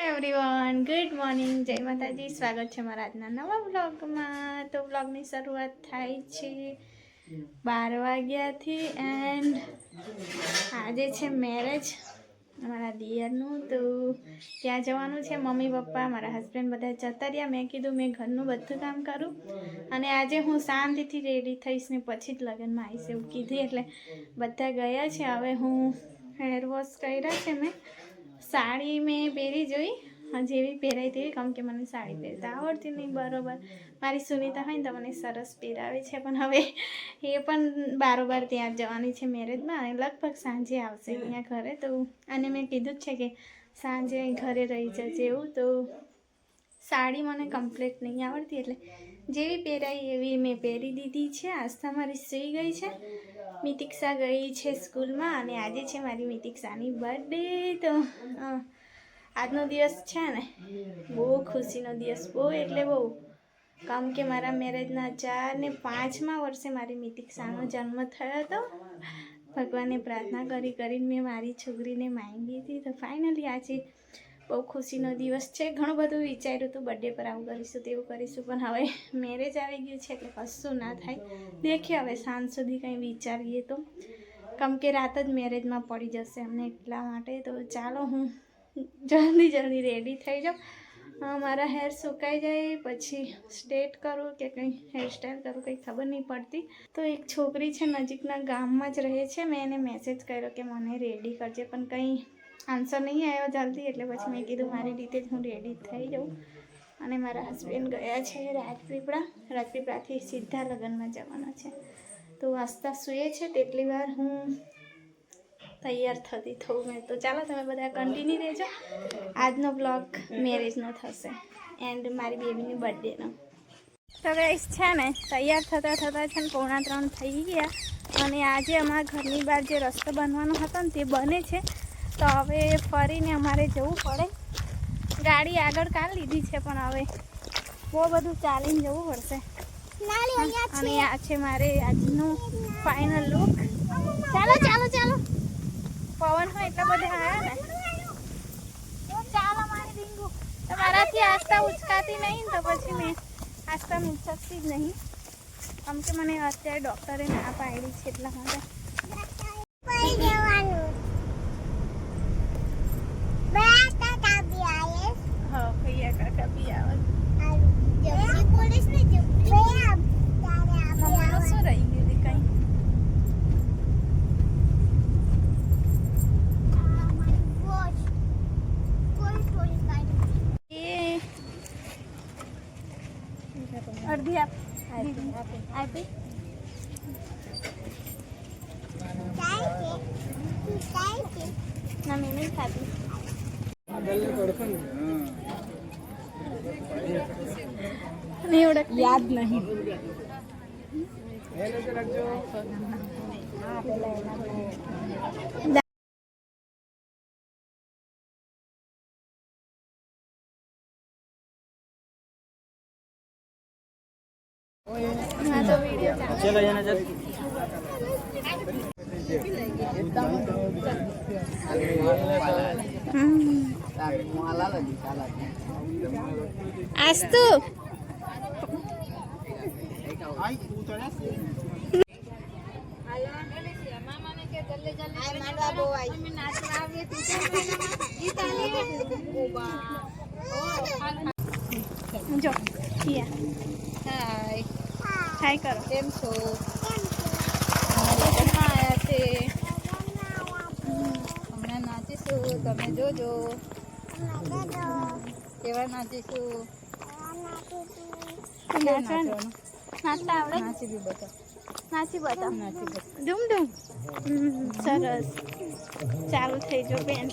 Everyone, good morning, જય માતાજી. સ્વાગત છે મારા આજના નવા વ્લોગમાં. તો વ્લોગની શરૂઆત થાય છે 12 વાગ્યાથી એન્ડ આજે છે મેરેજ અમારા દિયરનું. તો ત્યાં જવાનું છે. મમ્મી પપ્પા મારા હસબન્ડ બધા જતા રહ્યા. મેં કીધું મેં ઘરનું બધું કામ કરું અને આજે હું શાંતિથી રેડી થઈશ ને પછી જ લગ્નમાં આવીશ એવું કીધું. એટલે બધા ગયા છે. હવે હું હેર વોશ કર્યા છે. મેં સાડી મેં પહેરી જોઈ, જેવી પહેરાય તેવી, કેમ કે મને સાડી પહેરતા આવડતી નહીં બરાબર. મારી સુનિતા હોય ને તો મને સરસ પહેરાવે છે, પણ હવે એ પણ બારોબાર ત્યાં જવાની છે મેરેજમાં અને લગભગ સાંજે આવશે અહીંયા ઘરે. તો અને મેં કીધું જ છે કે સાંજે ઘરે રહી જશે એવું. તો સાડી મને કમ્પ્લીટ નહીં આવડતી, એટલે જેવી પહેરાય એવી મેં પહેરી દીધી છે. આસ્થા મારી સૂઈ ગઈ છે, મિતિક્ષા ગઈ છે સ્કૂલમાં અને આજે છે મારી મિતિક્ષાની બર્થડે. તો આજનો દિવસ છે ને બહુ ખુશીનો દિવસ, બહુ એટલે બહુ, કેમ કે મારા મેરેજના 4 ને 5મા વર્ષે મારી મિતિક્ષાનો જન્મ થયો હતો. ભગવાનને પ્રાર્થના કરીને મેં મારી છોકરીને માંગી હતી. તો ફાઇનલી આજે બહુ ખુશીનો દિવસ છે. ઘણું બધું વિચાર્યું હતું બર્થડે પર આવું કરીશું તેવું કરીશું, પણ હવે મેરેજ આવી ગયું છે એટલે કશું ના થાય. દેખીએ હવે સાંજ સુધી કંઈ વિચારીએ તો, કેમ કે રાત જ મેરેજમાં પડી જશે અમને, એટલા માટે. તો ચાલો હું જલ્દી રેડી થઈ જાઉં. મારા હેર સુકાઈ જાય પછી સ્ટ્રેટ કરું કે કંઈ હેરસ્ટાઈલ કરું કંઈ ખબર નહીં પડતી. તો એક છોકરી છે નજીકના ગામમાં જ રહે છે, મેં એને મેસેજ કર્યો કે મને રેડી કરજે, પણ કંઈ આન્સર નહીં આવ્યો જલ્દી. એટલે પછી મેં કીધું મારી રીતે જ હું રેડી થઈ જાઉં. અને મારા હસબન્ડ ગયા છે રાજપીપળાથી સીધા લગ્નમાં જવાના છે. તો આસ્તા સૂએ છે તેટલી વાર હું તૈયાર થતી થઉં મેં. તો ચાલો તમે બધા કન્ટિન્યુ રહેજો. આજનો બ્લોગ મેરેજનો થશે એન્ડ મારી બેબીની બર્થડેનો. તો ગાઈસ છે ને તૈયાર થતાં છે ને 2:45 થઈ ગયા. અને આજે અમારા ઘરની બહાર જે રસ્તો બનવાનો હતો ને તે બને છે. તો હવે ફરીને અમારે જવું પડે. ગાડી આગળ કાઢ લીધી છે પણ હવે બહુ બધું ચાલીને જવું પડશે. અને આ છે મારે આજનું ફાઇનલ લુક. ચાલો પવન હોય એટલા બધા આવ્યા ને. ચાલો મારી રીંગુ, તમારાથી આસ્થા ઉચકાતી નહીં તો પછી મેં આસ્થાને ઉચકતી જ નહીં, કેમ કે મને અત્યારે ડૉક્ટરે ના પાડી છે એટલા માટે. હા ભૈયા કાકા બી આવે. મમ્માનું શું રહી ગયું કંઈ? અડધી આપી ના મેં નહીં ખાધી. નહીં ઓળખ, યાદ નહીં. તો વિડીયો ચલો yana jat astu જો હાય હાય કરો. કેમ છો? આવ્યા છે હમણાં નાચીશું, તમે જોજો કેવા નાચીશું. નાચતા આવડે? નાચી બતાવ. ધૂમ સરસ. ચાલુ થઈ જો બેન.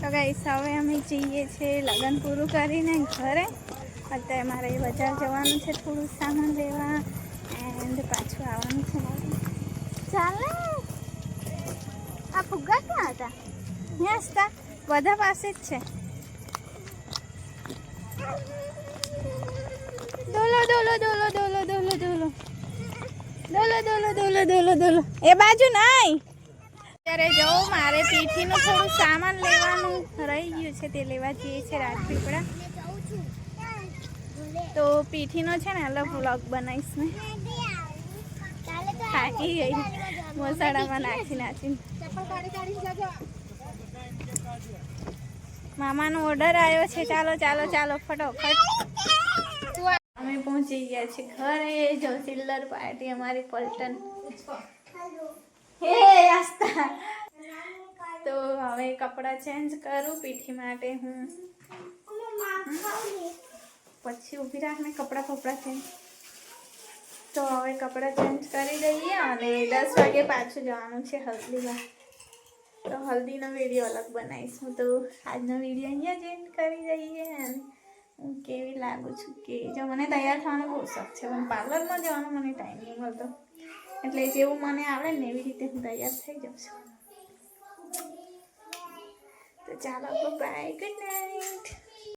તો ગાઈસ હવે અમે જઈએ છીએ લગ્ન પૂરું કરીને ઘરે. અત્યારે મારે બજાર જવાનું છે, થોડું સામાન લેવા એન્ડ પાછું આવવાનું છે. ચાલે આ ફુગ્ગા ક્યાં હતા? ત્યાં હતા, બધા પાસે જ છે. દોલો દોલો દોલો દોલો દોલો દોલો દોલો દોલો દોલો દોલો દોલો એ બાજુ નહીં. અત્યારે જો મારે પીઠીનું થોડું સામાન લેવાનું રહી ગયું છે, તે લેવા જઈએ છીએ રાજપીપળા. તો પીઠીનો છે ને અલગ વ્લોગ બનાવીશ મેં. થાકી ગઈ મસાલામાં નાખી નાખીને. મામાનો ઓર્ડર આવ્યો છે. ચાલો ચાલો ચાલો ફટોફટ. અમે પહોંચી ગયા છીએ ઘરે. જો ચિલ્લર પાર્ટી અમારી પલટન. હે આસ્તા. તો હવે કપડાં ચેન્જ કરું પીઠી માટે. હું પછી ઊભી રાખને કપડાં ચેન્જ. તો હવે કપડાં ચેન્જ કરી દઈએ અને 10 વાગે પાછું જવાનું છે હલ્દીમાં. તો હલ્દીનો વિડીયો અલગ બનાવીશું. તો આજનો વિડીયો અહીંયા જ એન્ડ કરી દઈએ. અને હું કેવી લાગુ છું કે જો મને તૈયાર થવાનો બહુ શોખ છે, પણ પાર્લરમાં જવાનો મને ટાઈમ નહીં મળતો. એટલે જેવું મને આવડે ને એવી રીતે હું તૈયાર થઈ જાઉં છું. તો ચાલો બાય, ગુડ નાઇટ.